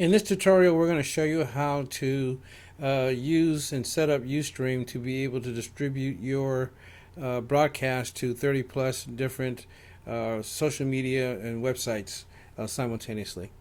In this tutorial, we're going to show you how to use and set up Ustream to be able to distribute your broadcast to 30 plus different social media and websites simultaneously.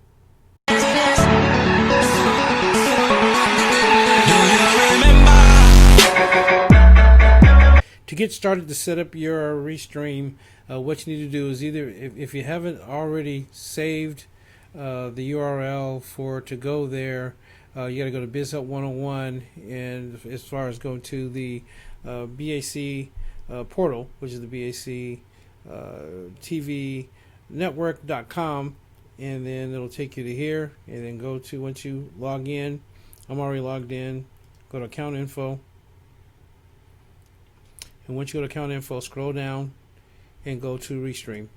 To get started to set up your Restream, what you need to do is either, if you haven't already saved the URL for to go there, you got to go to BizHelp 101, and as far as go to the BAC portal, which is the BAC TV network.com, and then it'll take you to here, and then go to, once you log in, I'm already logged in, go to account info, and once you go to account info, scroll down and go to Restream.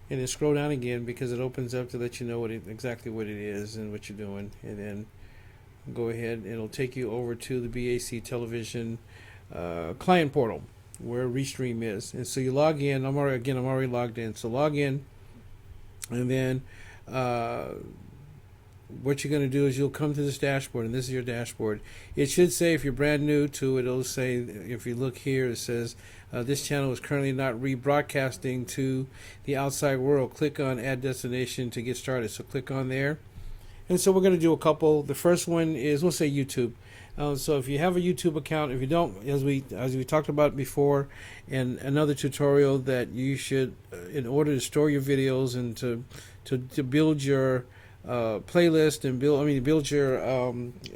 And then scroll down again because it opens up to let you know exactly what it is and what you're doing. And then go ahead and it'll take you over to the BAC television client portal where Restream is. And so you log in. I'm already logged in. So log in, and then what you're going to do is you'll come to this dashboard, and this is your dashboard. It should say, if you're brand new to it, it'll say, if you look here, it says this channel is currently not rebroadcasting to the outside world. Click on add destination to get started. So click on there. And so we're going to do a couple. The first one is, we'll say YouTube. So if you have a YouTube account, if you don't, as we talked about before in another tutorial, that you should, in order to store your videos and to build your playlist and build your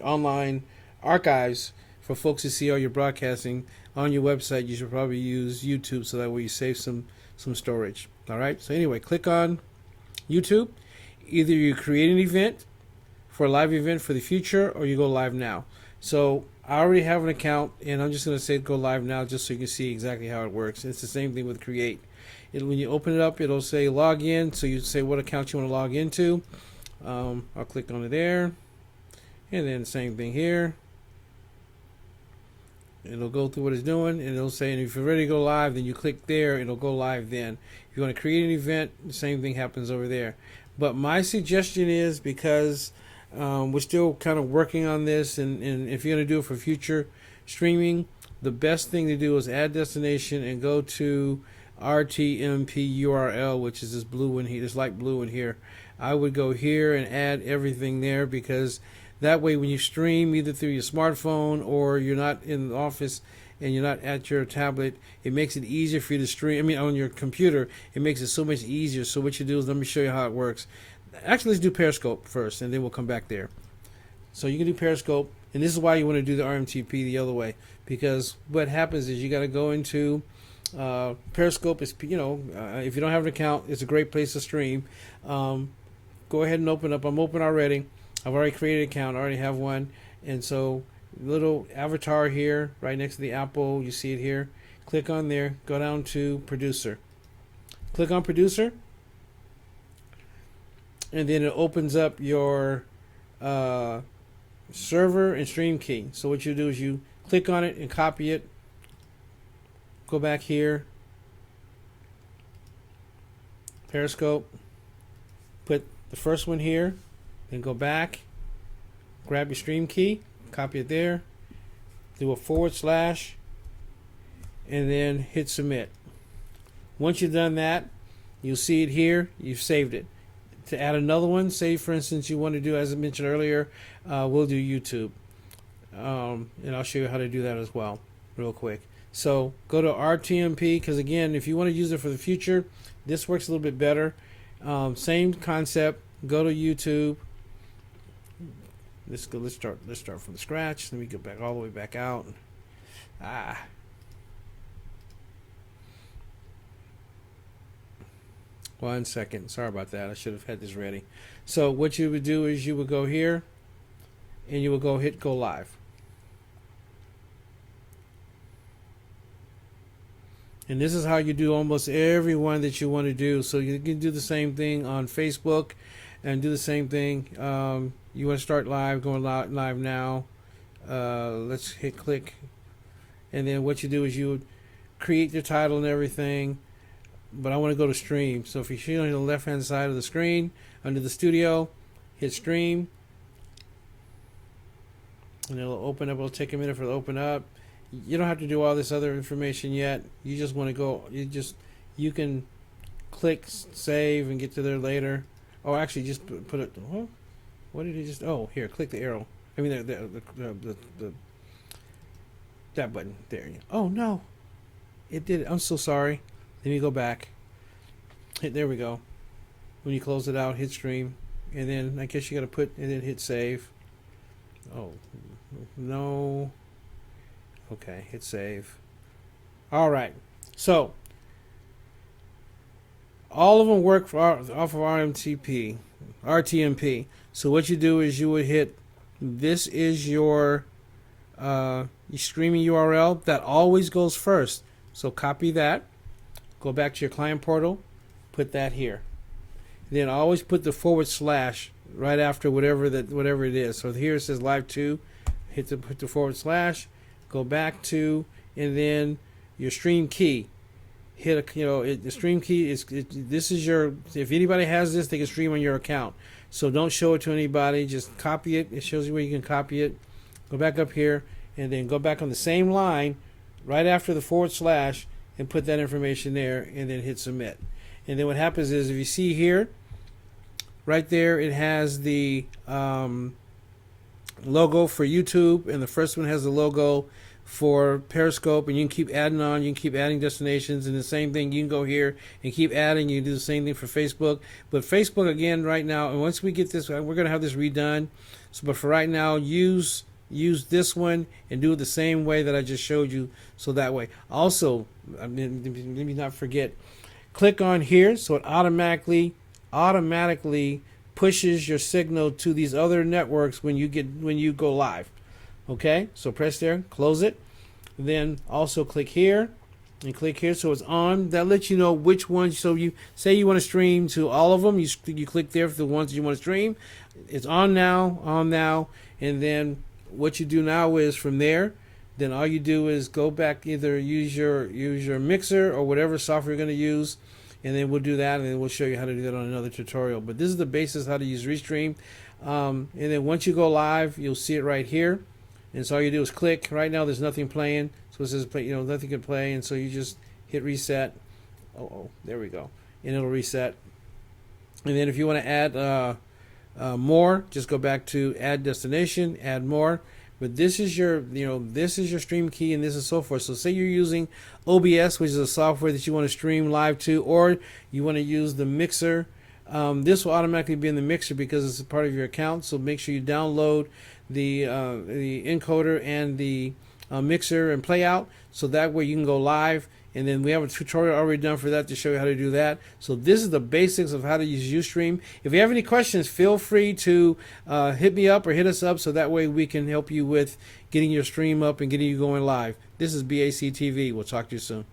online archives for folks to see all your broadcasting on your website, you should probably use YouTube, so that way you save some storage. All right, so anyway, click on YouTube. Either you create an event for a live event for the future, or you go live now. So I already have an account, and I'm just going to say go live now just so you can see exactly how it works. It's the same thing with create. When you open it up, it'll say log in, so you say what account you want to log into. I'll click on it there, and then same thing here. It'll go through what it's doing, and it'll say, and if you're ready to go live, then you click there, it'll go live then. If you want to create an event, the same thing happens over there. But my suggestion is, because we're still kind of working on this, and if you're going to do it for future streaming, the best thing to do is add destination and go to RTMP URL, which is this blue one here, this light blue one here. I would go here and add everything there, because that way when you stream either through your smartphone or you're not in the office and you're not at your tablet, it makes it easier for you to stream. On your computer, it makes it so much easier. So what you do is, let me show you how it works. Actually, let's do Periscope first, and then we'll come back there. So you can do Periscope, and this is why you want to do the RMTP the other way, because what happens is you got to go into Periscope. Is, if you don't have an account, it's a great place to stream. Go ahead and open up. I'm open already. I've already created an account. I already have one. And so little avatar here right next to the apple, you see it here. Click on there. Go down to producer. Click on producer. And then it opens up your server and stream key. So what you do is you click on it and copy it. Go back here. Periscope. Put the first one here. Then go back. Grab your stream key. Copy it there. Do a /, and then hit submit. Once you've done that, you'll see it here. You've saved it. To add another one, say for instance you want to do, as I mentioned earlier, we'll do YouTube. And I'll show you how to do that as well real quick. So go to RTMP, because again, if you want to use it for the future, this works a little bit better. Same concept. Go to YouTube. Let's start from the scratch. Let me go back all the way back out. One second. Sorry about that. I should have had this ready. So what you would do is you would go here, and you will hit go live. And this is how you do almost every one that you want to do. So you can do the same thing on Facebook, and do the same thing. You want to start live, going live now. Let's hit click. And then what you do is you create your title and everything. but I want to go to stream. So if you see on the left hand side of the screen under the studio, hit stream, and it'll open up. It'll take a minute for it to open up. You don't have to do all this other information yet. You just want to go. You can click save and get to there later. Oh, actually, just put it. Oh, what did he just? Oh, here, click the arrow. I mean the that button there. Oh no, it did it. I'm so sorry. Let me go back. There we go. When you close it out, hit stream, and then I guess you got to put and then hit save. Oh no. Okay, hit save. All right. So all of them work off of RTMP. So what you do is you would hit. This is your streaming URL that always goes first. So copy that. Go back to your client portal. Put that here. Then always put the / right after whatever it is. So here it says live 2. Put the / go back to, and then your stream key. Hit the stream key this is your. If anybody has this, they can stream on your account. So don't show it to anybody. Just copy it. It shows you where you can copy it. Go back up here, and then go back on the same line, right after the / and put that information there, and then hit submit. And then what happens is, if you see here, right there, it has the logo for YouTube, and the first one has the logo for Periscope, and you can keep adding on. You can keep adding destinations, and the same thing, you can go here and keep adding. You can do the same thing for Facebook. But Facebook, again, right now, and once we get this, we're going to have this redone. So, but for right now, use this one and do it the same way that I just showed you. So that way, also, let me not forget, click on here so it automatically pushes your signal to these other networks when you go live. Okay, so press there, close it, then also click here and click here so it's on. That lets you know which ones. So you say you want to stream to all of them, you click there for the ones that you want to stream. It's on now, and then what you do now is from there, then all you do is go back, either use your mixer or whatever software you're going to use, and then we'll do that, and then we'll show you how to do that on another tutorial. But this is the basis how to use Restream. And then once you go live, you'll see it right here. And so all you do is click. Right now there's nothing playing, so it says play, nothing can play, and so you just hit reset. Oh, there we go, and it'll reset. And then if you want to add more, just go back to add destination, add more. But this is your stream key, and this is so forth. So say you're using OBS, which is a software that you want to stream live to, or you want to use the mixer. This will automatically be in the mixer because it's a part of your account. So make sure you download the encoder and the mixer and play out, so that way you can go live. And then we have a tutorial already done for that to show you how to do that. So this is the basics of how to use Ustream. If you have any questions, feel free to hit me up or hit us up, so that way we can help you with getting your stream up and getting you going live. This is BAC TV. We'll talk to you soon.